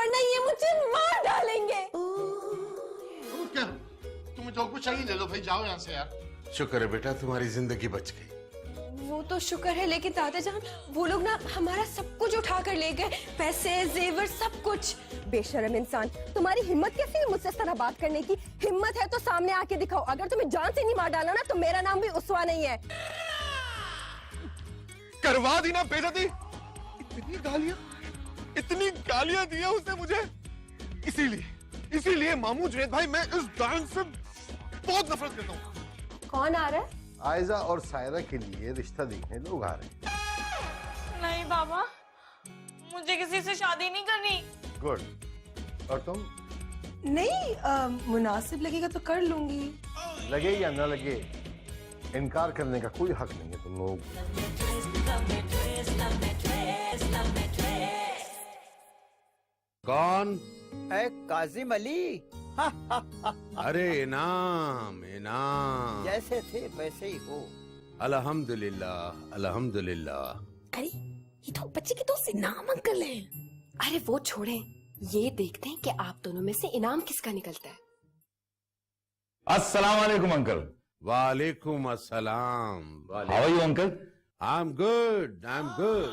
वरना ये मुझे मार डालेंगे। क्या तुम्हें जो कुछ चाहिए ले लो भाई, जाओ यहाँ से यार। शुक्र है बेटा तुम्हारी जिंदगी बच गई। वो तो शुक्र है, लेकिन दादाजान वो लोग ना हमारा सब कुछ उठा कर ले गए, पैसे जेवर सब कुछ। बेशरम इंसान, तुम्हारी हिम्मत कैसी है मुझसे इस तरह बात करने की? हिम्मत है तो सामने आके दिखाओ। अगर तुम्हें जान से नहीं मार डाला ना तो मेरा नाम भी उसवा नहीं है। करवा दी ना बेइज्जती। इतनी गालियां दी है उसने मुझे। इसीलिए मामू जुनैद भाई, मैं इस डांस से बहुत नफरत करता हूँ। कौन आ रहा है? आयजा और सायरा के लिए रिश्ता देखने लोग आ रहे हैं। नहीं बाबा, मुझे किसी से शादी नहीं करनी। गुड। और तुम? नहीं, मुनासिब लगेगा तो कर लूंगी। लगे या न लगे, इनकार करने का कोई हक नहीं है तुम लोग। कौन? काजिम अली। अरे इनाम इनाम, जैसे थे वैसे ही हो। अल्हम्दुलिल्लाह अल्हम्दुलिल्लाह। अरे ये तो बच्चे के दोस्त इनाम अंकल हैं। अरे वो छोड़ें, ये देखते हैं कि आप दोनों में से इनाम किसका निकलता है। अस्सलाम वालेकुम अंकल। वालेकुम अस्सलाम। How are you uncle? I am good, I am good.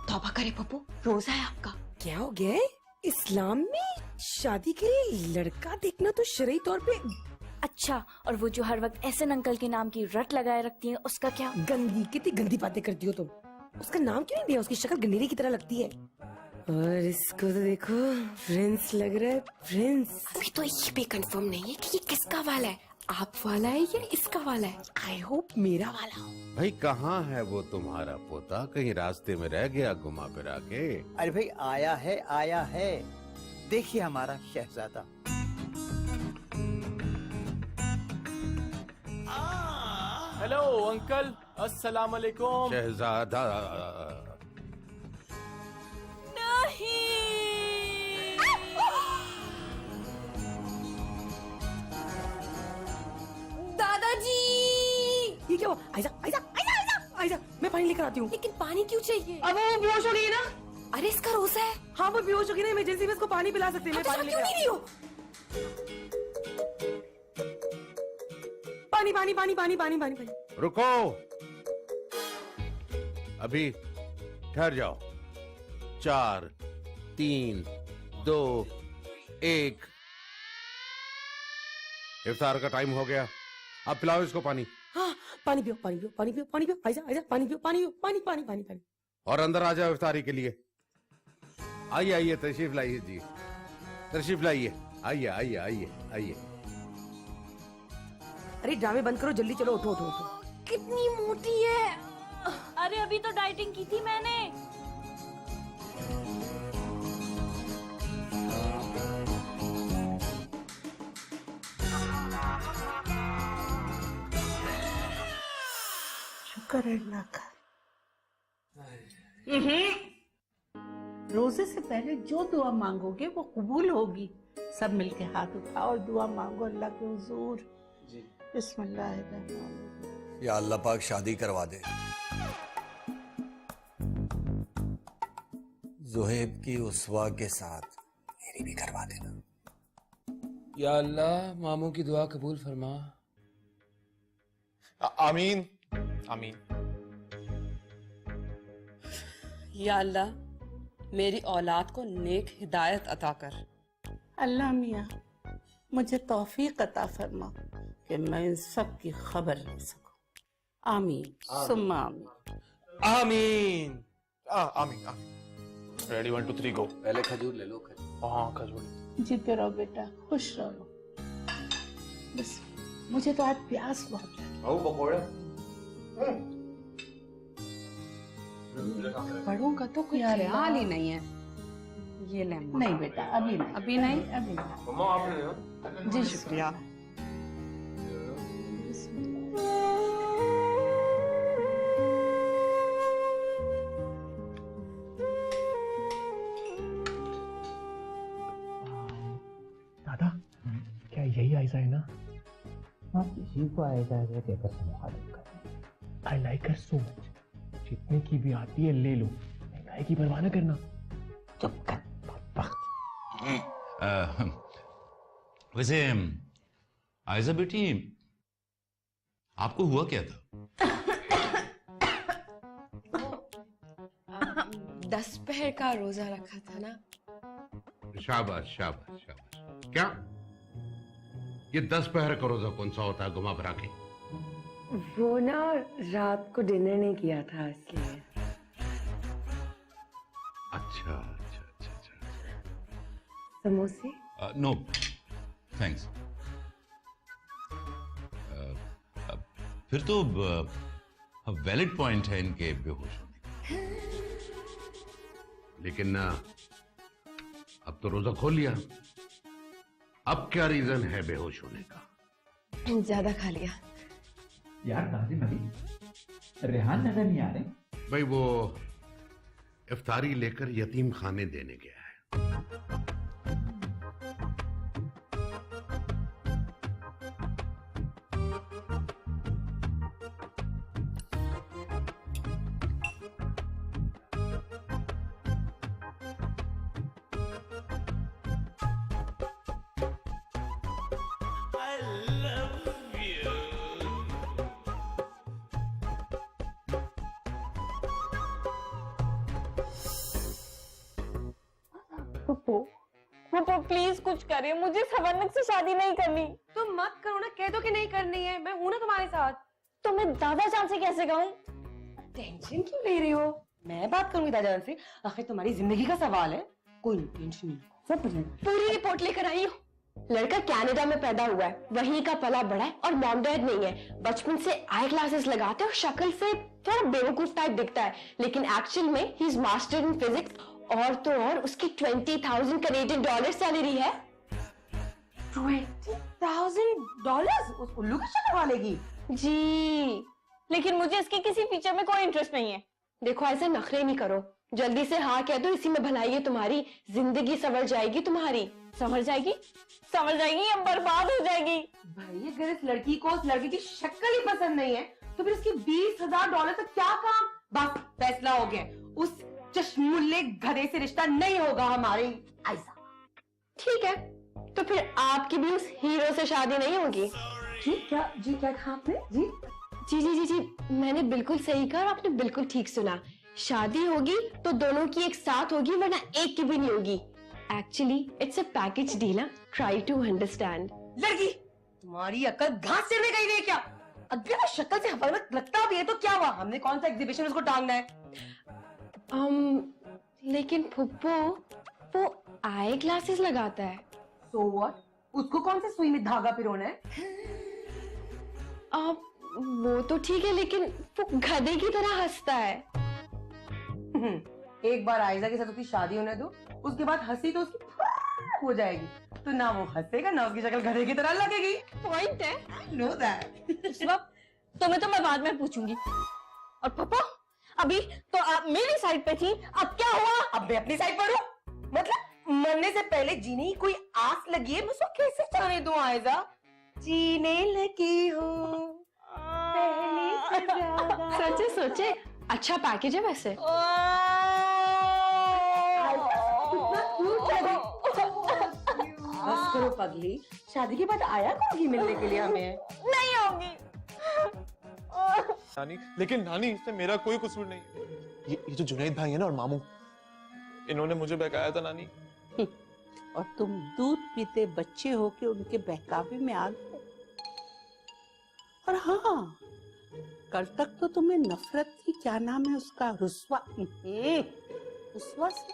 तौबा करे पप्पू, रोजा है आपका। क्या हो गया है? इस्लाम में शादी के लिए लड़का देखना तो शरई तौर पे। अच्छा, और वो जो हर वक्त एहसन अंकल के नाम की रट लगाए रखती है, उसका क्या? गंदी, कितनी गंदी बातें करती हो तुम। उसका नाम क्यों नहीं दिया? उसकी शक्ल गंडेरी की तरह लगती है। और इसको तो देखो, प्रिंस लग रहा है, प्रिंस। अभी तो ये भी कंफर्म नहीं है कि ये किसका वाला है, आप वाला है या इसका वाला है। आई होप मेरा वाला हो। भाई कहाँ है वो तुम्हारा पोता? कहीं रास्ते में रह गया घुमा फिरा के? अरे भाई आया है। देखिए हमारा शहजादा। हेलो अंकल, अस्सलाम वालेकुम। शहजादा। दादाजी, ये क्या हुआ? आइजा, आइजा, आइजा, आइजा, आइजा, मैं पानी लेकर आती हूँ। लेकिन पानी क्यों चाहिए? अब वो बेहोश हो गई ना। अरे इसका रोजा है। हाँ वो बेहोश हो गई ना, इमरजेंसी में इसको पानी पिला सकते हैं। मैं पानी लेकर नहीं हो। पानी पानी पानी पानी पानी पानी पानी। रुको, अभी ठहर जाओ। 4 3 2 1। इफ्तार का टाइम हो गया, अब पिलाओ इसको पानी। हाँ, पानी पियो, पानी पियो, पानी पियो, पानी पियो। आइजा, आइजा, पानी पियो, पानी पियो, पानी पानी पानी पानी। और अंदर आ जाओ इफ्तारी के लिए। आइए आइए, तशरीफ लाइए जी, तशरीफ लाइए। आइए आइए आइए आइए। अरे ड्रामे बंद करो, जल्दी चलो, उठो उठो उठो। कितनी मोटी है। अरे अभी तो डाइटिंग की थी मैंने। शुक्र है अल्लाह का। रोजे से पहले जो दुआ मांगोगे वो कबूल होगी। सब मिलके हाथ उठाओ और दुआ मांगो अल्लाह के हुजूर। बिस्मिल्लाह। या अल्लाह पाक शादी करवा दे। ज़ुहैब की उसवा के साथ मेरी भी करवा देना। या अल्लाह मामू की दुआ कबूल फरमा। आमीन आमीन। या अल्लाह मेरी औलाद को नेक हिदायत अता कर। अल्लाह मियाँ मुझे तौफीक अता फरमा कि मैं इन सब की खबर ले सकूं। आमीन सुम्मा आमीन। आमीन आमीन आमीन। रेडी 1 2 3 गो। पहले खजूर ले लो। खजूर। हाँ खजूर। जीते रहो बेटा, खुश रहो। बस मुझे तो आज प्यास बहुत लगी। पकौड़े। बड़ों का तो कोई ख्याल ही नहीं है। ये ले। नहीं बेटा, अभी नहीं, अभी नहीं, अभी नहीं। मम्मा आपने जी शुक्रिया। दादा, क्या यही आयजा है ना? आप इसी को आयजा है कहकर मुखालिफ कर। I like her so much. जितने की भी आती है ले लो, महंगाई की परवाह न करना। चुप कर। वैसे आयजा बेटी, आपको हुआ क्या था? 10 पहर का रोजा रखा था ना। शाबाश शाबाश शाबाश। क्या ये 10 पहर का रोजा कौन सा होता है घुमा फिरा के? वो ना रात को डिनर नहीं किया था इसलिए। अच्छा अच्छा अच्छा अच्छा। समोसे? No thanks. फिर तो वैलिड पॉइंट है इनके बेहोश होने का। लेकिन ना अब तो रोजा खोल लिया, अब क्या रीजन है बेहोश होने का? ज्यादा खा लिया। यार नाज़िम अली, रेहान नजर नहीं आ रहे। भाई वो इफ्तारी लेकर यतीम खाने देने गया है। पप्पू प्लीज कुछ करे, मुझे सवरनक से शादी नहीं करनी। तो मत करो ना, कह दो कि नहीं करनी है, मैं हूं ना तुम्हारे साथ। तो मैं दादा जान से कैसे कहूँ? टेंशन क्यों ले रही हो? मैं बात करूंगी दादाजान से, आखिर तुम्हारी जिंदगी का सवाल है। कोई नहीं, टेंशन नहीं, सब हो जाएगा। पूरी रिपोर्ट लेकर आई हूँ। लड़का कनाडा में पैदा हुआ है, वहीं का पला बड़ा है और मॉम डैड नहीं है। बचपन से आई ग्लासेस लगाते हैं और शक्ल से थोड़ा बेवकूफ टाइप दिखता है, लेकिन एक्चुअल में he is master in physics. और तो और उसकी 20,000 कैनेडियन डॉलर सैलरी है। 20,000 डॉलर उस उल्लू की शक्ल वाले की? जी, लेकिन मुझे इसके किसी फीचर में कोई इंटरेस्ट नहीं है। देखो ऐसे नखरे नहीं करो, जल्दी से हाँ कह दो, इसी में भलाई है तुम्हारी। जिंदगी संवर जाएगी तुम्हारी। संवर जाएगी? संवर जाएगी या बर्बाद हो जाएगी? भाई अगर इस लड़की को उस लड़के की शक्ल ही पसंद नहीं है तो फिर इसके 20,000 डॉलर से क्या काम? बस फैसला हो गया, उस चश्मुल्ले गधे से रिश्ता नहीं होगा हमारी आयशा। ठीक है, तो फिर आपकी भी उस हीरो से शादी नहीं होगी। जी क्या कहा आपने? जी जी जी जी जी मैंने बिल्कुल सही कहा और आपने बिल्कुल ठीक सुना। शादी होगी तो दोनों की एक साथ होगी, वरना एक की भी नहीं होगी। Actually it's a package deal, try to understand. लड़की तुम्हारी अकल घास चढ़ने गई है क्या? अगर वो शक्ल से हवा में लगता भी है तो क्या हुआ? हमने कौन सा एग्जीबिशन उसको टांगना है? लेकिन फुप्पो वो आई ग्लासेस लगाता है। So what? उसको कौन से सुई में धागा पिरोना है? वो तो ठीक है, लेकिन वो गधे की तरह हंसता है। एक बार आयशा के साथ उसकी शादी होने दो, उसके बाद हंसी तो उसकी हो जाएगी, तो ना वो हंसेगा ना उसकी शक्ल गधे की तरह लगेगी। पॉइंट है। I know that. तुम्हें तो मैं बाद में पूछूंगी। और पापा अभी तो आप मेरी साइड पे थी, अब क्या हुआ? अब मैं अपनी साइड पर हूँ? मतलब मरने से पहले जीने की कोई आस लगी है, मैं उसको कैसे जाने दूं आयशा? जीने लगी हूँ पहले से ज्यादा। सोचे अच्छा पैकेज है वैसे। बस करो पगली, शादी के बाद आया करोगी मिलने के लिए हमें? नहीं होगी। नानी, लेकिन नानी इसमें मेरा कोई कसूर नहीं है। ये जो जुनैद भाई है ना और मामू, इन्होंने मुझे बहकाया था नानी। और तुम दूध पीते बच्चे हो के उनके बहकावे में आ गए। और हाँ, कल तक तो तुम्हें नफरत थी, क्या नाम है उसका, रुस्वा रुस्वा से,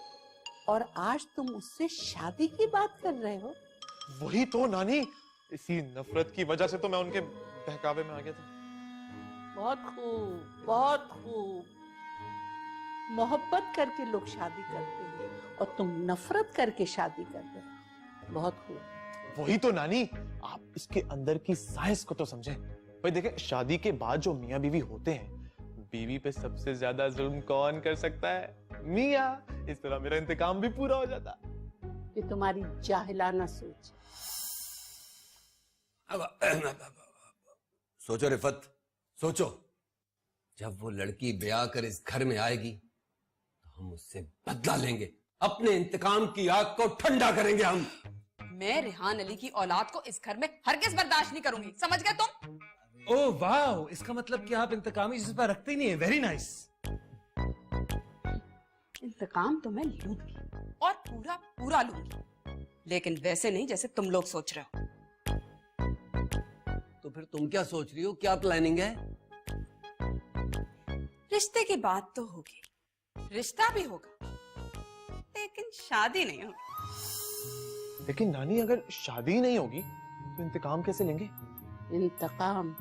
और आज तुम उससे शादी की बात कर रहे हो। वही तो नानी, इसी नफरत की वजह से तो मैं उनके बहकावे में आ गया था। बहुत खूब, बहुत खूब। मोहब्बत करके लोग शादी करते हैं और तुम नफरत करके शादी कर रहे हो। बहुत खूब। वही तो नानी, आप इसके अंदर की साइंस को तो समझें। भाई देखें, शादी के बाद जो मियाँ बीवी होते हैं, बीवी पे सबसे ज्यादा जुल्म कौन कर सकता है? मियाँ। इस तरह मेरा इंतकाम भी पूरा हो जाता। ये तुम्हारी जाहिलाना सोच। सोचो रिफत, सोचो, जब वो लड़की ब्याह कर इस घर में आएगी तो हम उससे बदला लेंगे। अपने इंतकाम की आग को ठंडा करेंगे हम। मैं रेहान अली की औलाद को इस घर में हरगिज बर्दाश्त नहीं करूंगी, समझ गए तुम? ओह वाह, इसका मतलब कि आप इंतकामी जज्बा रखते ही नहीं है। Very nice. इंतकाम तो मैं लूंगी और पूरा पूरा लूंगी, लेकिन वैसे नहीं जैसे तुम लोग सोच रहे हो। तो फिर तुम क्या सोच रही हो, क्या प्लानिंग है? रिश्ते की बात तो होगी, रिश्ता भी होगा, लेकिन शादी नहीं होगी। लेकिन नानी अगर शादी ही नहीं होगी तो इंतकाम कैसे लेंगे? इंतकाम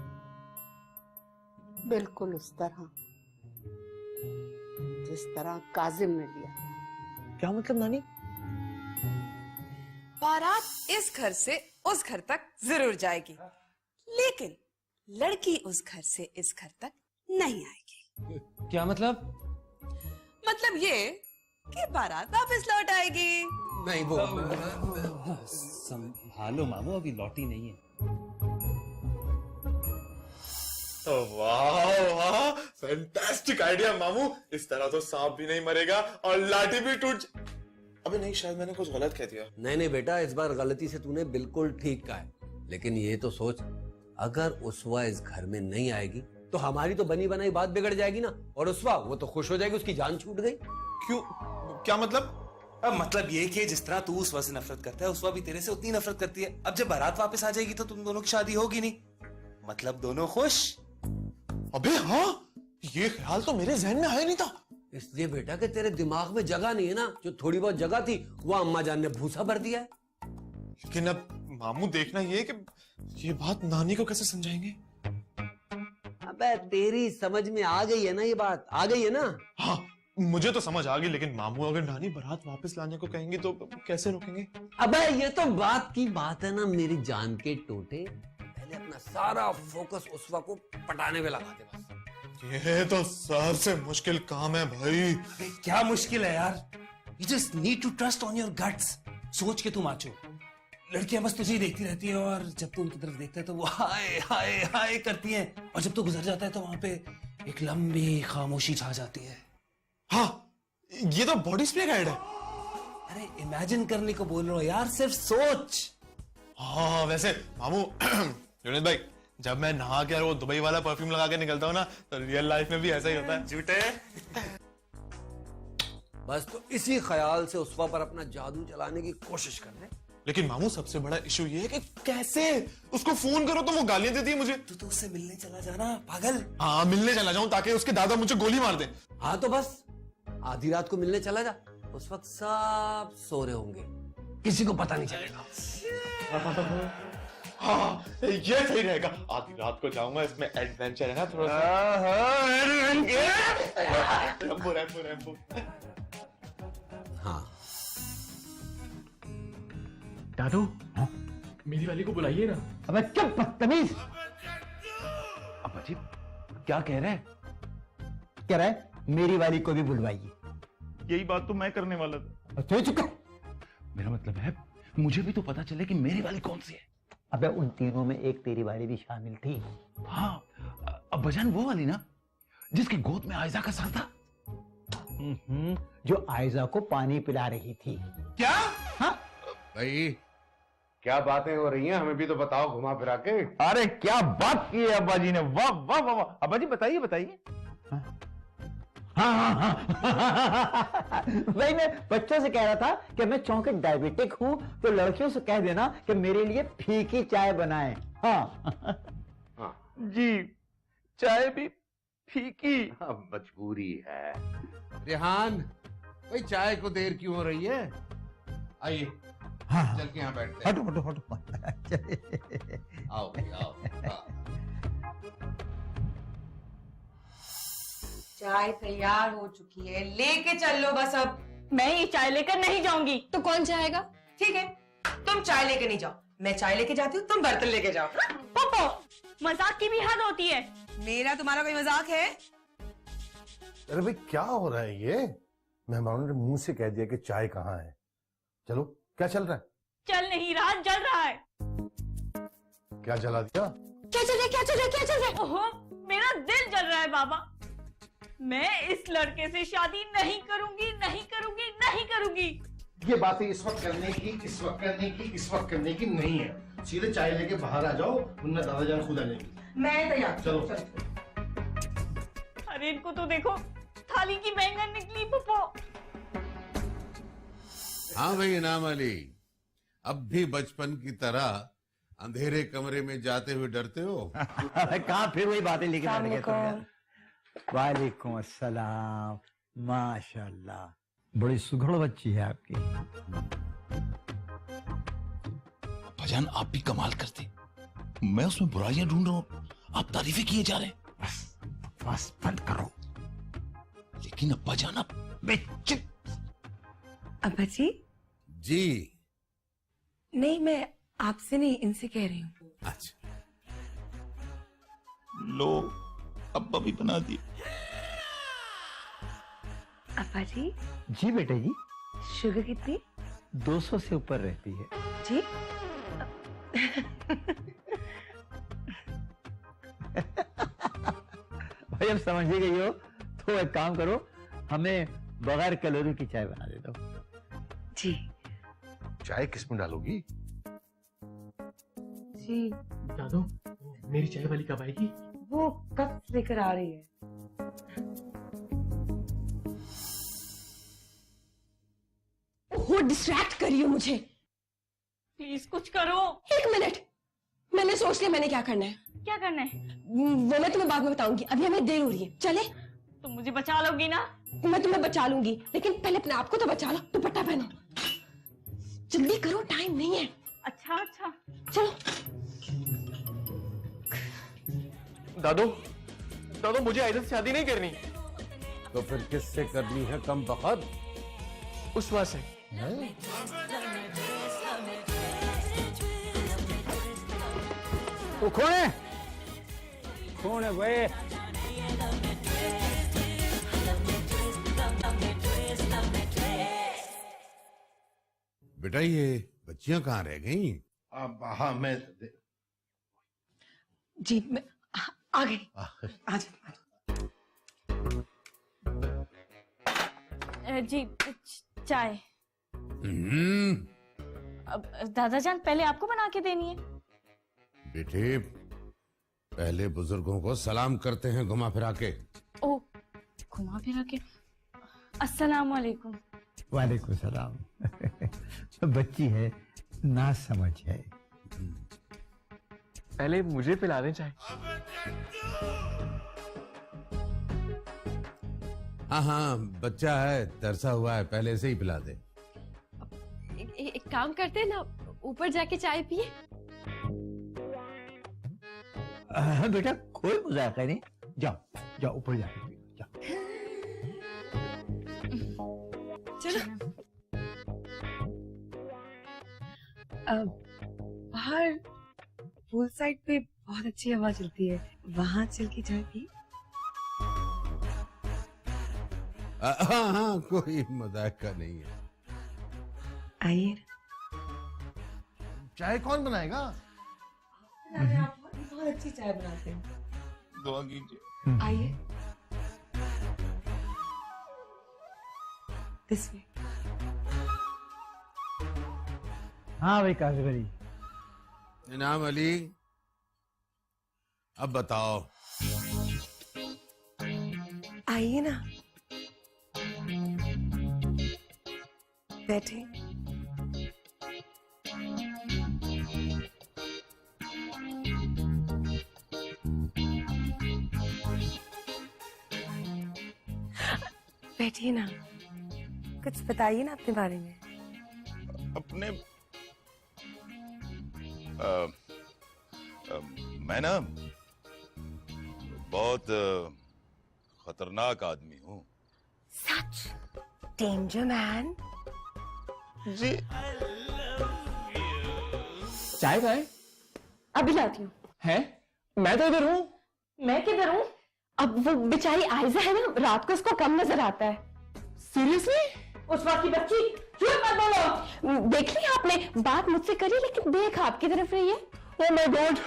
बिल्कुल उस तरह जिस तरह काजिम ने लिया। क्या मतलब नानी? बारात इस घर से उस घर तक जरूर जाएगी, लेकिन लड़की उस घर से इस घर तक नहीं आएगी। क्या मतलब? मतलब ये कि बारात वापस लौट आएगी। नहीं वो संभालो मामू, अभी लौटी नहीं है। वाह वाह, फैंटास्टिक आइडिया मामू। इस तरह तो सांप भी नहीं मरेगा और लाठी भी टूट। अबे नहीं, शायद मैंने कुछ गलत कह दिया। नहीं नहीं बेटा, इस बार गलती से तूने बिल्कुल ठीक कहा है। लेकिन ये तो सोच, अगर उसवा इस घर में नहीं आएगी तो हमारी तो बनी बनाई बात बिगड़ जाएगी ना। और उसवा वो तो खुश हो जाएगी, उसकी जान छूट गई। क्यों? क्या मतलब? अब मतलब ये कि जिस तरह तू उसवा से नफरत करता है, उसवा भी तेरे से उतनी नफरत करती है। अब जब बारात वापस आ जाएगी तो तुम दोनों की शादी होगी नहीं, मतलब दोनों खुश। अबे हाँ, ये ख्याल तो मेरे जहन में आया नहीं था। इसलिए बेटा कि तेरे दिमाग में जगह नहीं है ना, जो थोड़ी बहुत जगह थी वो अम्मा जान ने भूसा भर दिया है। लेकिन अब मामू देखना ये कि ये बात नानी को कैसे समझाएंगे? अबे तेरी समझ में आ गई है ना, ये बात आ गई है ना? हाँ मुझे तो समझ आ गई, लेकिन मामू अगर नानी बारात वापस लाने को कहेंगी तो कैसे रोकेंगे? अबे ये तो बात की बात है ना मेरी जान के टोटे। पहले अपना सारा फोकस उसवा को पटाने में लगा दे बस। ये तो सबसे मुश्किल काम है भाई। क्या मुश्किल है यार, you just need to trust on your guts. सोच के तुम आचो। लड़कियां बस तुझे ही देखती रहती है और जब तू उनकी तरफ देखता है तो वो हाय हाय हाय करती हैं, और जब तू गुजर जाता है तो वहां पे एक लंबी खामोशी छा जाती है। हाँ ये तो बॉडी स्प्रे का ऐड है। अरे इमेजिन करने को बोल रहा हूँ यार, सिर्फ सोच। हाँ वैसे मामू यूनिस भाई, जब मैं नहा के वो दुबई वाला परफ्यूम लगा के निकलता हूँ ना, तो रियल लाइफ में भी ऐसा ही होता है। झूठे। बस तो इसी ख्याल से उसवा पर अपना जादू चलाने की कोशिश कर रहे। लेकिन मामू सबसे बड़ा इशू ये है कि कैसे उसको फोन करो तो वो गालियां देती है मुझे। तो उससे मिलने चला जाना पागल। हाँ मिलने चला जाऊं ताकि उसके दादा मुझे गोली मार दे। हाँ तो बस आधी रात को मिलने चला जा, उस वक्त सब सो रहे होंगे, किसी को पता नहीं चलेगा। हाँ ये सही रहेगा, आधी रात को जाऊंगा, इसमें एडवेंचर है ना थोड़ा सा। Rambo Rambo Rambo. हाँ दादू, मेरी वाली को बुलाइए ना। अबे चुप बदतमीज। अब अजीब क्या कह रहे हैं? कह रहा है मेरी वाली को भी बुलवाइए। यही बात तो मैं करने वाला था। तो चुप। मेरा मतलब है मुझे भी तो पता चले कि मेरी वाली कौन सी है। अबे उन तीनों में एक तेरी वाली भी शामिल थी। हाँ अब बजान वो वाली ना जिसकी गोद में आयजा का सर था। जो आयजा को पानी पिला रही थी। क्या? हाँ भाई क्या बातें हो रही हैं, हमें भी तो बताओ घुमा फिरा के। अरे क्या बात की है अब्बा जी ने, वाह वाह वाह वाह। अब्बा जी बताइए बताइए। हाँ वही मैं बच्चों से कह रहा था कि मैं चौंके डायबिटिक हूँ, तो लड़कियों से कह देना कि मेरे लिए फीकी चाय बनाए। हाँ जी चाय भी फीकी। मजबूरी है। रेहान भाई चाय को देर क्यों हो रही है? आइए हाँ चल के यहाँ बैठते हैं। हटो हटो हटो। आओ भाई आओ। हाँ। चाय तैयार हो चुकी है, लेके चल लो बस। अब मैं ये चाय लेकर नहीं जाऊंगी। तो कौन जाएगा? ठीक है, तुम चाय लेके नहीं जाओ, मैं चाय लेके जाती हूँ, तुम बर्तन लेके जाओ। पापा मजाक की भी हद होती है। मेरा तुम्हारा कोई मजाक है? अरे भाई क्या हो रहा है ये? मेहमानों ने मुंह से कह दिया कि चाय कहाँ है। चलो क्या चल रहा है? चल नहीं रहा, जल रहा है। क्या जला दिया? क्या चल रहा है? क्या चल रहा है? क्या चल रहा है? ओहो, मेरा दिल जल रहा है बाबा। मैं इस लड़के से शादी नहीं करूंगी, नहीं करूंगी, नहीं करूंगी। ये बातें इस वक्त करने की, इस वक्त करने की, इस वक्त करने की नहीं है। सीधे चाय लेके बाहर आ जाओ, वरना दादाजान खुद आ जाएंगी। मैं तैयार। चलो। अरे इनको तो देखो, थाली की बैंगन निकली पप्पो। हाँ भाई इनाम अली, अब भी बचपन की तरह अंधेरे कमरे में जाते हुए डरते हो? कहाँ फिर वही बातें लेके बैठ गए तुम यार। वालेकुम अस्सलाम, माशाल्लाह, बड़ी सुघड़ बच्ची है आपकी। अब्बाजान आप भी कमाल करते, मैं उसमें बुराइयां ढूंढ रहा हूँ, आप तारीफें किए जा रहे हैं। बस बंद करो। लेकिन अब्बाजान आप अब्बा जी। जी नहीं, मैं आपसे नहीं, इनसे कह रही हूँ। अच्छा, लो अब्बा भी बना दिए। अब्बा जी। जी बेटे जी। शुगर कितनी? 200 से ऊपर रहती है जी। भाई अब समझ ही गई हो तो एक काम करो, हमें बगैर कैलोरी की चाय बना दे दो। जी। चाय किसमें डालोगी? जी। दादू, मेरी चाय वाली कब आएगी? वो कब लेकर आ रही है? वो डिस्ट्रैक्ट करियो मुझे। प्लीज कुछ करो। 1 मिनट, मैंने सोच लिया मैंने क्या करना है। क्या करना है? वो मैं तुम्हें बाद में बताऊंगी, अभी हमें देर हो रही है। चले? तुम मुझे बचा लोगी ना? मैं तुम्हें बचा लूंगी, लेकिन पहले अपने आप को तो बचा लो। दुपट्टा पहनो, जल्दी करो, टाइम नहीं है। अच्छा अच्छा चलो। दादू, दादू मुझे आयदा से शादी नहीं करनी। तो फिर किससे करनी है कम बखत? उस्वा से। वो कौन है? कौन है भाई? बेटा ये बच्चियां कहाँ रह गई? अब हाँ मैं जी, मैं आ गई। जी चाय। अब दादाजान पहले आपको बना के देनी है। बेटे पहले बुजुर्गों को सलाम करते हैं घुमा फिरा के। ओ घुमा फिरा के। अस्सलाम वालेकुम। वालेकुम सलाम। बच्ची है, ना समझ है। पहले मुझे पिला दें चाय। हाँ हाँ बच्चा है, तरसा हुआ है, पहले से ही पिला दे। एक काम करते हैं ना, ऊपर जाके चाय पिए। बेटा कोई मजाक नहीं, जाओ जाओ ऊपर जाके पियो, जाओ। चलो। बाहर पूल साइड पे बहुत अच्छी हवा चलती है, वहां चल के चाय पी। हाँ हाँ कोई मजाक का नहीं है। आइए। चाय कौन बनाएगा? आप बहुत अच्छी चाय बनाते हैं। दुआ कीजिए। आइए। This way. हाँ भाई काजी भाई। इनाम अली अब बताओ। आइए ना, बैठे। बैठिए ना, कुछ बताइए ना अपने बारे में। अपने मैं ना बहुत खतरनाक आदमी हूँ। सच? Danger man. जी। चाय का है? अभी लाती हूँ। है? मैं तो इधर हूँ। मैं किधर हूँ? अब वो बेचारी आयजा है ना, रात को उसको कम नजर आता है। सीरियसली? उस वक्त की बच्ची, झूठ मत बोलो। देख लिया आपने, बात मुझसे करी लेकिन देख आपकी तरफ रही है। Oh my God.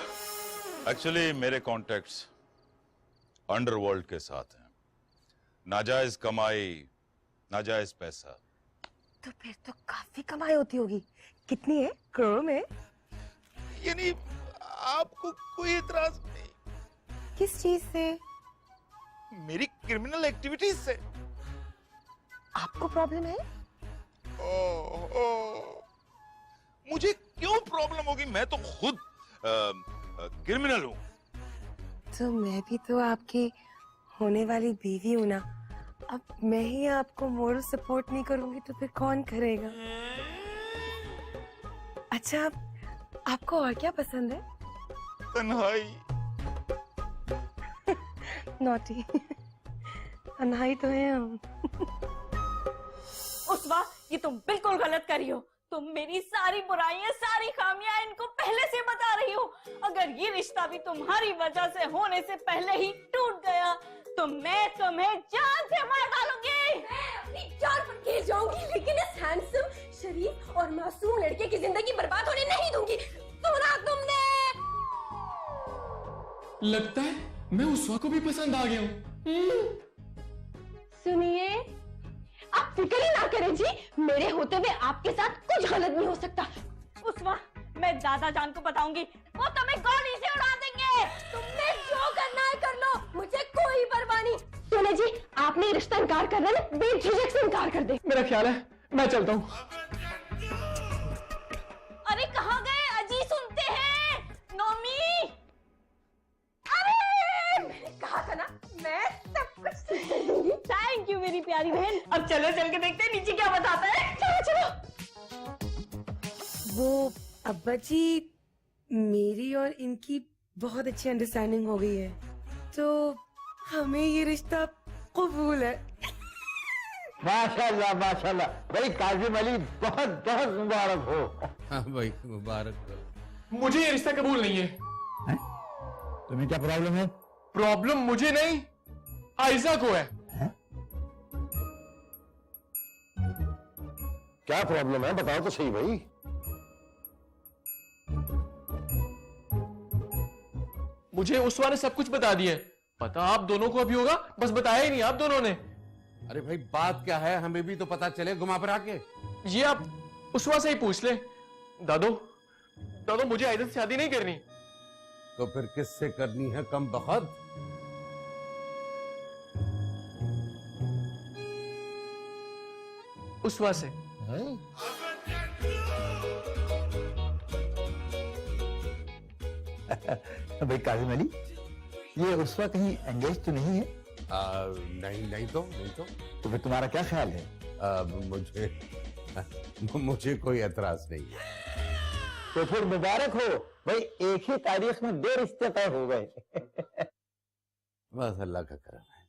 एक्चुअली मेरे कॉन्टेक्ट्स अंडरवर्ल्ड के साथ हैं, नाजायज कमाई, नाजायज पैसा। तो फिर तो काफी कमाई होती होगी। कितनी है? करोड़ में? यानी आपको कोई इतराज नहीं? किस चीज से? मेरी क्रिमिनल एक्टिविटीज से। आपको प्रॉब्लम है? मुझे क्यों प्रॉब्लम होगी? मैं तो खुद क्रिमिनल हूं। तो मैं भी तो आपकी होने वाली बीवी हूं ना। अब मैं ही आपको मोरल सपोर्ट नहीं करूंगी तो फिर कौन करेगा? अच्छा, आपको और क्या पसंद है? तन्हाई। नॉटी। तन्हाई तो है हम। उस्वा, ये तुम बिल्कुल गलत कर रही हो। तुम मेरी सारी बुराइयां, सारी खामियां इनको पहले से बता रही हो। अगर ये रिश्ता भी तुम्हारी वजह से होने से पहले ही टूट गया तो मैं तुम्हें जान से मार डालूंगी। मैं अपनी जान पर खेल जाऊंगी, लेकिन इस हैंडसम, शरीफ और मासूम लड़के की जिंदगी बर्बाद होने नहीं दूंगी। सुना तुमने? लगता है मैं उस्वा को भी पसंद आ गया हूँ। सुनिए, आप फिक्र ही ना करें जी। मेरे होते हुए आपके साथ कुछ गलत नहीं हो सकता। उस्वा, मैं दादा जान को बताऊंगी, वो तुम्हें गोली से उड़ा देंगे। तुमने जो करना है कर लो, मुझे कोई परवाह नहीं। सुने जी, आपने रिश्ता इनकार करना है, बेझिझक से इनकार कर दे। मेरा ख्याल है मैं चलता हूँ। अरे कहाँ गए? अजी सुनते हैं। नोमी, अरे मैंने कहा था ना, मैं सब कुछ ठीक कर दूंगी। थैंक यू मेरी प्यारी बहन। अब चलो चल के देखते हैं नीचे क्या बताता है। चलो चलो। वो अब्बा जी, मेरी और इनकी बहुत अच्छी अंडरस्टैंडिंग हो गई है, तो हमें ये रिश्ता कबूल है। माशाल्लाह माशाल्लाह। भाई काजिम अली, बहुत बहुत मुबारक हो। हाँ भाई, मुबारक हो। मुझे ये रिश्ता कबूल नहीं है। तुम्हें क्या प्रॉब्लम है? प्रॉब्लम मुझे नहीं, आयजा को है। क्या प्रॉब्लम है? बताओ तो सही भाई। मुझे उस्वा ने सब कुछ बता दिया। पता आप दोनों को अभी होगा, बस बताया ही नहीं आप दोनों ने। अरे भाई, बात क्या है? हमें भी तो पता चले घुमा फिरा के। ये आप उस्वा से ही पूछ ले। दादो, दादो मुझे आयजा से शादी नहीं करनी। तो फिर किससे करनी है कम बहुत? उस्वा से। भाई काजिम अली, ये उस्वा कहीं एंगेज तो नहीं है? नहीं तो। तो फिर तुम्हारा क्या ख्याल है? मुझे कोई एतराज नहीं है। तो फिर मुबारक हो भाई, एक ही तारीख में 2 रिश्ते तय हो गए। बस अल्लाह का करम है।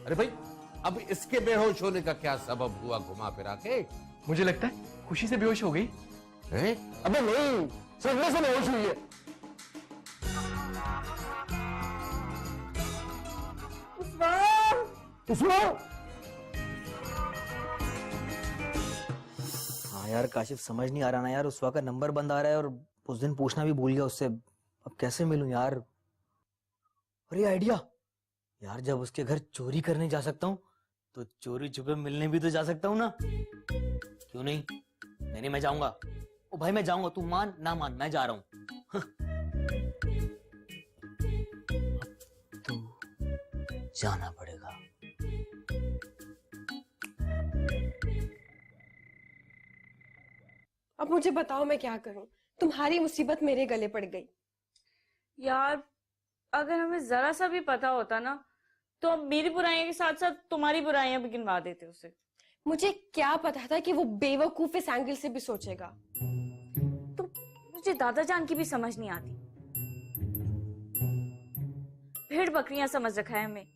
अरे भाई, अब इसके बेहोश होने का क्या सबब हुआ घुमा फिरा के? मुझे लगता है खुशी से बेहोश हो गई। हैं? अबे नहीं, सजने से बेहोश हुई है। हाँ यार काशिफ, समझ नहीं आ रहा ना यार। उस्वा का नंबर बंद आ रहा है और उस दिन पूछना भी भूल गया उससे। अब कैसे मिलूं यार? अरे आइडिया यार, जब उसके घर चोरी करने जा सकता हूँ तो चोरी छुपे मिलने भी तो जा सकता हूँ ना। क्यों नहीं? नहीं मैं जाऊंगा। ओ भाई मैं जाऊंगा, तू मान ना मान, मैं जा रहा हूँ। तो जाना पड़ेगा। अब मुझे बताओ मैं क्या करूं? तुम्हारी मुसीबत मेरे गले पड़ गई। यार, अगर हमें जरा सा भी पता होता ना तो अब मेरी बुराइयों के साथ साथ तुम्हारी बुराइयां भी गिनवा देते उसे। मुझे क्या पता था कि वो बेवकूफ इस एंगल से भी सोचेगा। तो मुझे दादा जान की भी समझ नहीं आती। भेड़ बकरियां समझ रखा है हमें।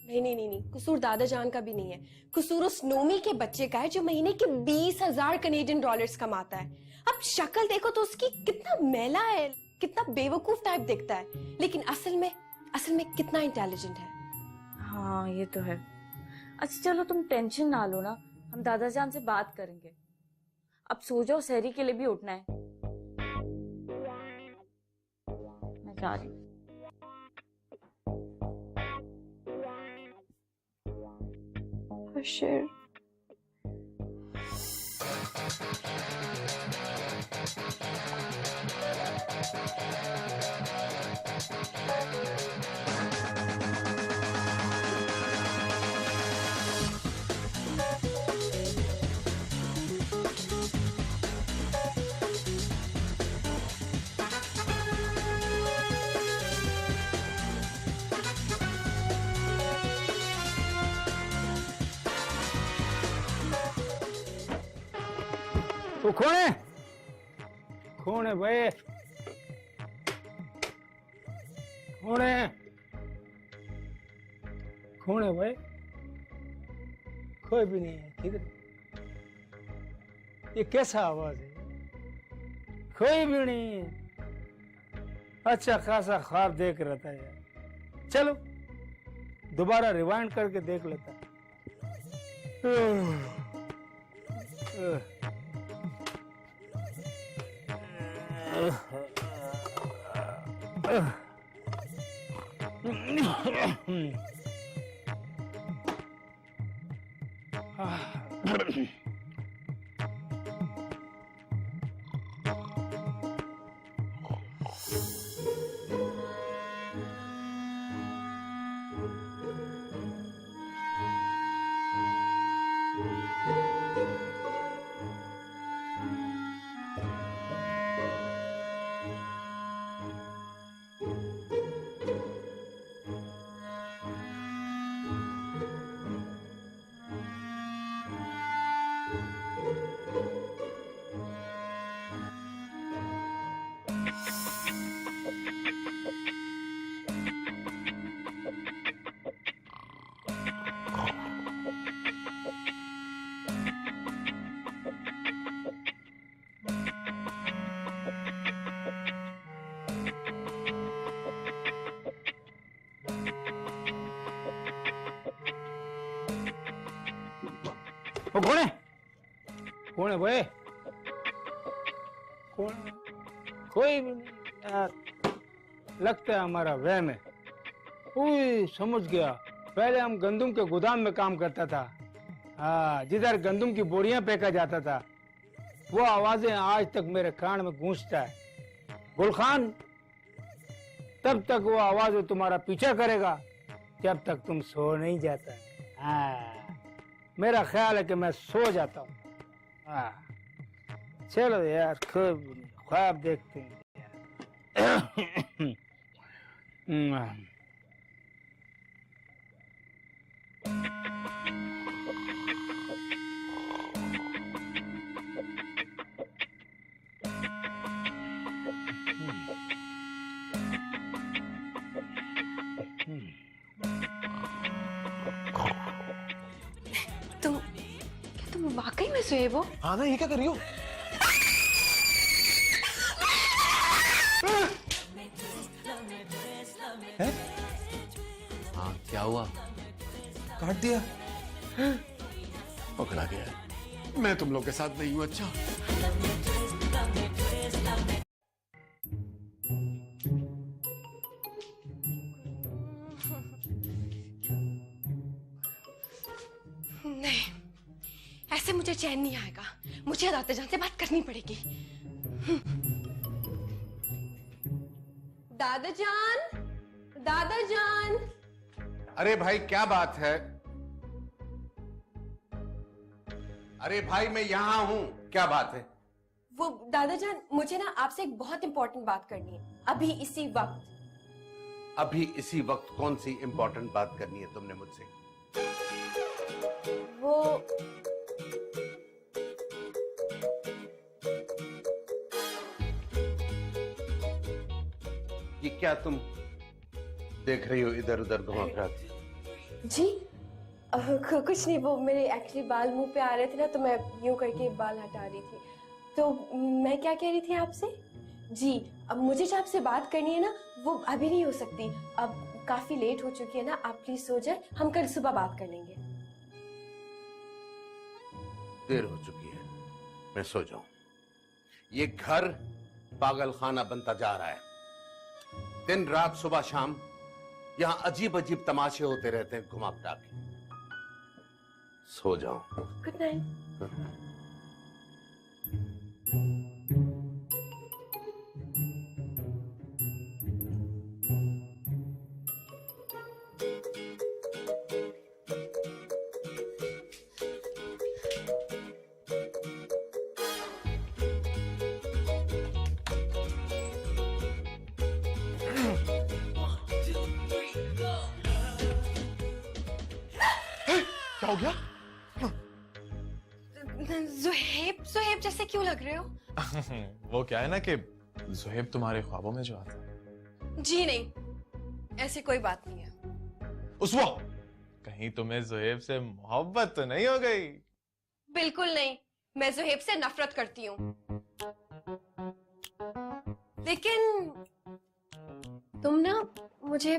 नहीं, कसूर दादा जान का भी नहीं है। कसूर उस नोमी के बच्चे का है जो महीने के 20,000 कनेडियन डॉलर्स कमाता है। अब शक्ल देखो तो उसकी कितना मैला है, कितना बेवकूफ टाइप दिखता है, लेकिन असल में कितना इंटेलिजेंट है। हाँ ये तो है। अच्छा चलो तुम टेंशन ना लो ना, हम दादा जान से बात करेंगे। अब सो जाओ, सहरी के लिए भी उठना है। मैं जा रही हूँ। हर्षर, वो कौन है? कौन है भाई? कौन है? कौन है भाई? कोई भी नहीं है। किधर? ये कैसा आवाज है? कोई भी नहीं है। अच्छा खासा ख्वाब देख रहा था यार। चलो दोबारा रिवाइंड करके देख लेता। वो कौन है? कौन है भाई? कौन? कोई भी नहीं यार। लगता है हमारा वहम है। ओए समझ गया, पहले हम गंदम के गोदाम में काम करता था। हाँ, जिधर गंदम की बोरियां फेंका जाता था। वो आवाजें आज तक मेरे कान में गूंजता है। गुलखान, तब तक वो आवाज तुम्हारा पीछा करेगा जब तक तुम सो नहीं जाता। हाँ, मेरा ख्याल है कि मैं सो जाता हूँ। हाँ, चलो यार, ख्वाब देखते हैं। तुम वाकई में सोए वो? हाँ ना, ये क्या कर रही हो? है? हाँ, क्या हुआ? काट दिया। पकड़ा गया। मैं तुम लोग के साथ नहीं हूं। अच्छा, नहीं, ऐसे मुझे चैन नहीं आएगा। मुझे दादा जान से बात करनी पड़ेगी। दादा जान, दादा जान। अरे भाई क्या बात है? अरे भाई मैं यहां हूं, क्या बात है? वो दादा जान, मुझे ना आपसे एक बहुत इंपॉर्टेंट बात करनी है, अभी इसी वक्त। अभी इसी वक्त कौन सी इंपॉर्टेंट बात करनी है तुमने मुझसे? वो ये क्या तुम देख रही हो इधर उधर घुमा फिरा के? जी कुछ नहीं, वो मेरे एक्चुअली बाल मुंह पे आ रहे थे ना, तो मैं यूं करके बाल हटा रही थी। तो मैं क्या कह रही थी आपसे? जी, अब मुझे जो आपसे बात करनी है ना, वो अभी नहीं हो सकती। अब काफी लेट हो चुकी है ना, आप प्लीज सो जाए, हम कल सुबह बात कर लेंगे। देर हो चुकी है, मैं सो जाऊं। ये घर पागल खाना बनता जा रहा है। दिन रात सुबह शाम यहां अजीब अजीब तमाशे होते रहते हैं घुमा फिरा के। सो जाऊं। Good night. क्या हो गया? जुहेब जुहेब जैसे क्यों लग रहे हो? वो क्या है ना कि जुहेब तुम्हारे ख्वाबों में जो आता है। जी नहीं, ऐसी कोई बात नहीं है। उसवा, कहीं तुम्हें जुहेब से मोहब्बत तो नहीं हो गई? बिल्कुल नहीं, मैं जुहेब से नफरत करती हूँ। लेकिन तुम ना मुझे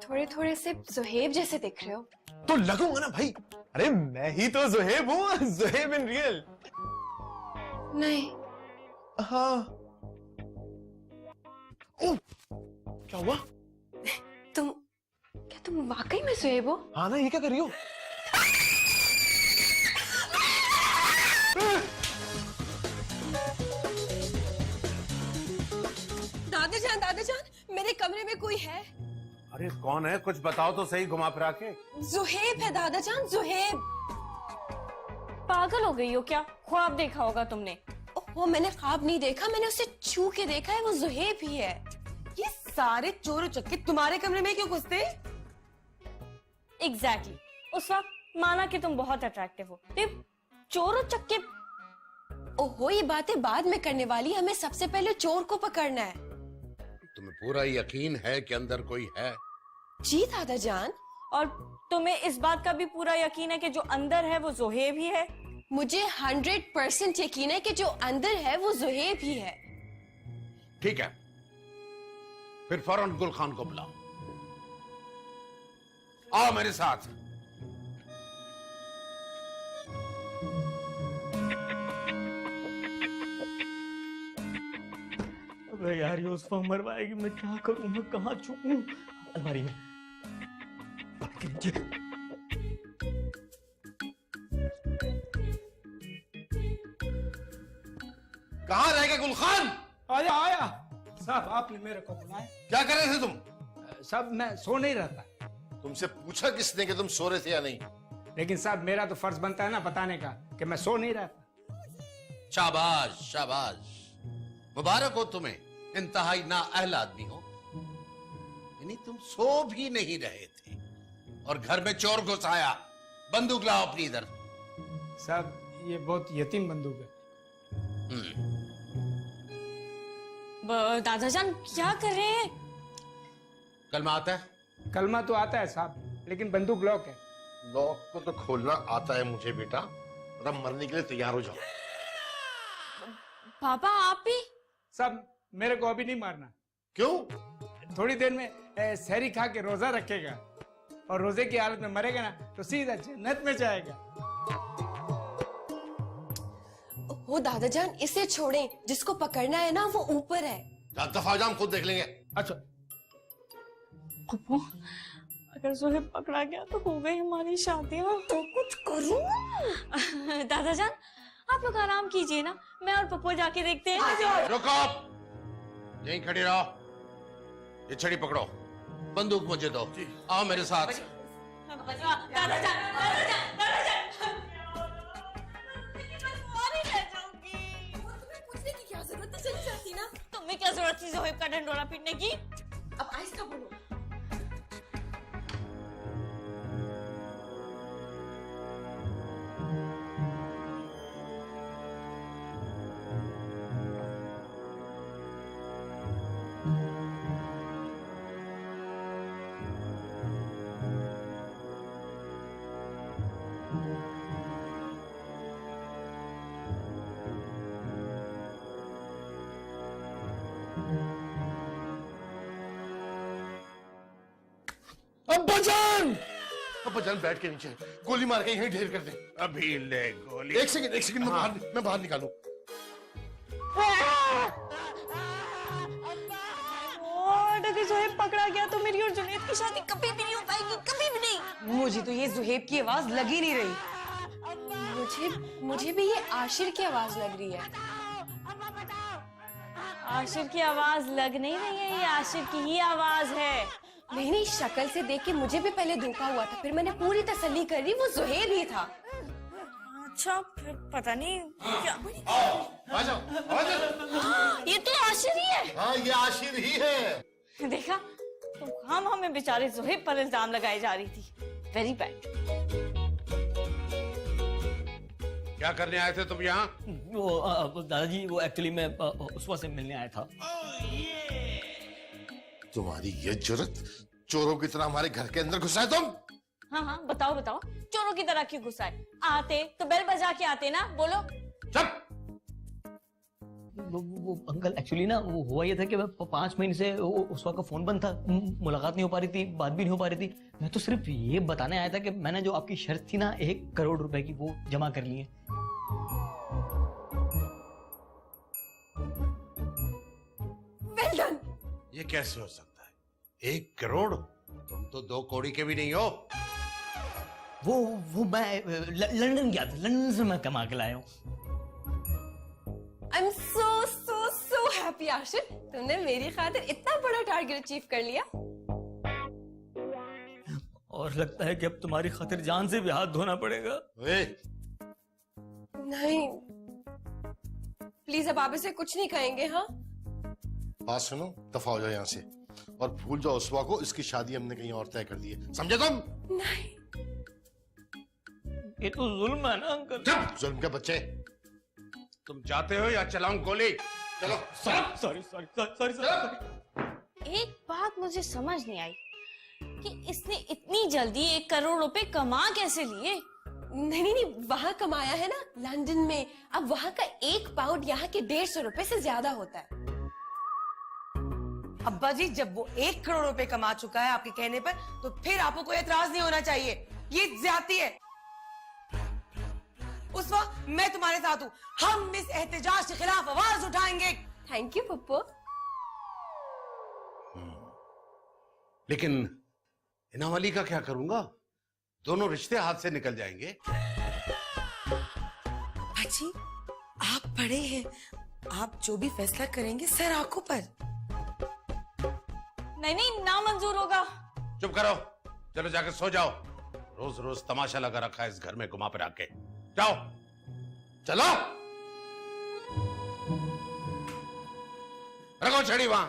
थोड़े थोड़े से जुहेब जैसे दिख रहे हो। तो लगूंगा ना भाई। अरे मैं ही तो जुहेब हूँ, जुहेब इन रियल। नहीं। हाँ। ओ, क्या हुआ? क्या तुम वाकई में जुहेब हो? हाँ ना, ये क्या कर रही हो? दादाजान, मेरे कमरे में कोई है। अरे कौन है? कुछ बताओ तो सही घुमा फिरा के। जुहेब है दादाजान, जुहेब। पागल हो गई हो क्या? ख्वाब देखा होगा तुमने। वो मैंने ख्वाब नहीं देखा, मैंने उसे छू के देखा है, वो जुहेब ही है। ये सारे चोर उचक्के तुम्हारे कमरे में क्यों घुसते? एग्जैक्टली। उस वक्त माना कि तुम बहुत अट्रैक्टिव हो, चोर उचक्के। ओहो, ये बातें बाद में करने वाली, हमें सबसे पहले चोर को पकड़ना है। तुम्हें पूरा यकीन है कि अंदर कोई है? जी दादाजान। और तुम्हें इस बात का भी पूरा यकीन है कि जो अंदर है वो जुहेब ही है? मुझे 100% यकीन है कि जो अंदर है वो जुहेब ही है। ठीक है, फिर फौरन गुल खान को बुलाओ। आओ मेरे साथ। अबे यार, ये उसको मरवाएगी, मैं क्या करूं? मैं कहाँ छुपूं? अलमारी में। कहां रह गए गुलखान? आया आया साहब, आपने मेरे को बुलाया। क्या कर रहे थे तुम? साहब मैं सो नहीं रहा था। तुमसे पूछा किसने कि तुम सो रहे थे या नहीं? लेकिन साहब मेरा तो फर्ज बनता है ना बताने का कि मैं सो नहीं रहा था। शाबाश शाबाश, मुबारक हो तुम्हें, इंतहाई नाअहल आदमी हो। यानी तुम सो भी नहीं रहे थे और घर में चोर घुस आया। बंदूक लाओ अपनी इधर। साहब ये बहुत यतीम बंदूक है। दादाजान क्या कर रहे हैं? कलमा आता है? कलमा तो आता है साहब, लेकिन बंदूक लॉक है। लॉक को तो खोलना आता है मुझे बेटा, मतलब मरने के लिए तैयार हो जाओ। पापा आप ही? साहब मेरे को अभी नहीं मारना। क्यों? थोड़ी देर में सहरी खा के रोजा रखेगा और रोजे की हालत में मरेगा ना तो सीधा जन्नत में जाएगा। वो दादाजान, इसे छोड़ें, जिसको पकड़ना है ना वो ऊपर है। दफा जाम, खुद देख लेंगे। अच्छा अबू, अगर जुहेब पकड़ा गया तो हो गई हमारी शादी। और तो कुछ करूं? दादाजान आप लोग आराम कीजिए ना, मैं और पप्पू जाके देखते हैं ना। जो रुको, यहीं खड़ी रहो। ये छड़ी पकड़ो, बंदूक मुझे दो। आओ मेरे साथ। तुम्हें क्या जरूरत थी जुहेब का ढंडोरा पीटने की? अब आहिस्ता बोलो। अब्बाजान, अब जान बैठ के नीचे गोली मार के यहीं ढेर कर दे। अभी ले गोली। एक सेकंड मैं बाहर निकालूं। अगर ज़ुहैब पकड़ा गया तो मेरी और जुनैद की शादी कभी भी नहीं हो पाएगी, कभी भी नहीं। मुझे तो ये ज़ुहैब की आवाज लग ही नहीं रही। मुझे भी ये आशिर की आवाज लग रही है। आशिर की आवाज लग नहीं रही है, ये आशिर की ही आवाज है। नहीं, शक्ल से देख के मुझे भी पहले धोखा हुआ था, फिर मैंने पूरी तसल्ली कर ली, वो ज़ुहैब ही था। अच्छा, फिर पता नहीं क्या। आ जाओ। ये तो आशिर ही है। हाँ, ये आशिर ही है। देखा, तो हम हमें बेचारे ज़ुहैब पर इल्जाम लगाई जा रही थी। Very bad. क्या करने आए थे तुम यहाँ? वो दादाजी, वो एक्चुअली मैं उसवा से मिलने आया था। तुम्हारी ये जुर्रत, चोरों की तरह हमारे घर के अंदर घुसा है तुम? हाँ, बताओ चोरों की तरह क्यों घुसा है? आते तो बेल बजा के आते ना, बोलो। चुप। वो अंकल, एक्चुअली ना वो हुआ ये था कि मैं 5 महीने से उसवा का फोन बंद था, मुलाकात नहीं हो पा रही थी, बात भी नहीं हो पा रही थी। मैं तो सिर्फ ये बताने आया था कि मैंने जो आपकी शर्त थी ना 1 करोड़ रुपए की, वो जमा कर ली है। Well done. ये कैसे हो सकता है? 1 करोड़? तुम तो 2 कौड़ी के भी नहीं हो। वो मैं लंदन गया था, लंदन से मैं कमा के लाया हूँ। I'm so happy आशिर, तुमने मेरी खातिर इतना बड़ा टारगेट अचीव कर लिया। और लगता है कि अब तुम्हारी खातिर जान से भी हाथ धोना पड़ेगा। नहीं, प्लीज अब आप इसे कुछ नहीं कहेंगे। हाँ, बात सुनो, दफा हो जाओ यहाँ से और भूल जाओ उसवा को। इसकी शादी हमने कहीं और तय कर दी है, समझे तुम? नहीं, ये तो जुल्म है ना अंकल। जुल्म के बच्चे। तुम जाते हो या चलाऊं गोली? चलो। सॉरी। एक बात मुझे समझ नहीं आई कि इसने इतनी जल्दी 1 करोड़ रुपए कमा कैसे लिए? नहीं, वहाँ कमाया है ना, लंदन में। अब वहाँ का 1 पाउंड यहाँ के 150 रुपए से ज्यादा होता है। अब्बा जी, जब वो 1 करोड़ रुपए कमा चुका है आपके कहने पर, तो फिर आपको कोई एतराज नहीं होना चाहिए। ये ज्यादती है। उस वक्त मैं तुम्हारे साथ हूँ। हम इस एहतजाज के खिलाफ आवाज उठाएंगे। Thank you Pappu. लेकिन इनाम अली का क्या करूंगा? दोनों रिश्ते हाथ से निकल जाएंगे। जी, आप बड़े हैं, आप जो भी फैसला करेंगे सर आंखों पर। नहीं, ना मंजूर होगा। चुप करो, चलो जाके सो जाओ। रोज रोज तमाशा लगा रखा है इस घर में, घुमा फिरा के। जाओ, चलो। रखो छड़ी वहां।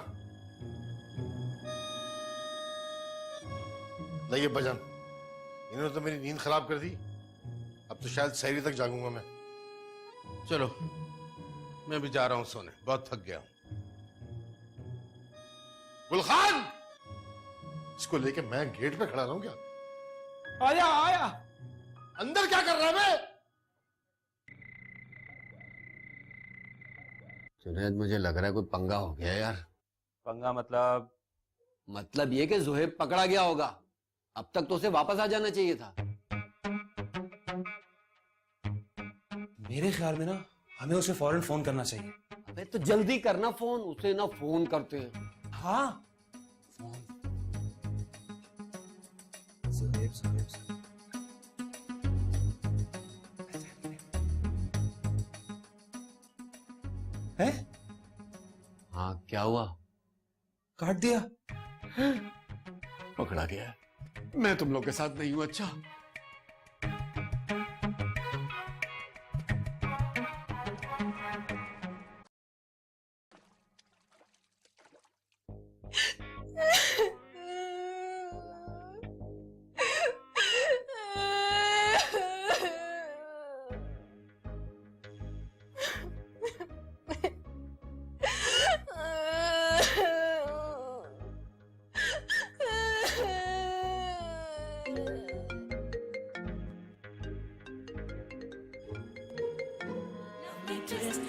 नहीं बजान, इन्होंने तो मेरी नींद खराब कर दी। अब तो शायद सहरी तक जागूंगा मैं। चलो, मैं भी जा रहा हूं सोने, बहुत थक गया हूं। गुलखान, इसको लेके मैं गेट पे खड़ा रहूं क्या? आया। अंदर क्या कर रहा है मैं? जुनैद, मुझे लग रहा है कोई पंगा हो गया यार। पंगा मतलब ये कि ज़ुहैब पकड़ा गया होगा। अब तक तो उसे वापस आ जाना चाहिए था। मेरे ख्याल में ना हमें उसे फौरन फोन करना चाहिए। अबे तो जल्दी करना फोन, उसे ना फोन करते हैं। हाँ, है? हाँ, क्या हुआ? काट दिया। पकड़ा गया। मैं तुम लोग के साथ नहीं हूं। अच्छा,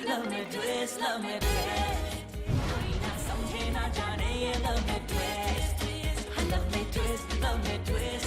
love me twist, love me twist. कोई ना समझे ना जाने ये love me twist. Love me twist, love me twist.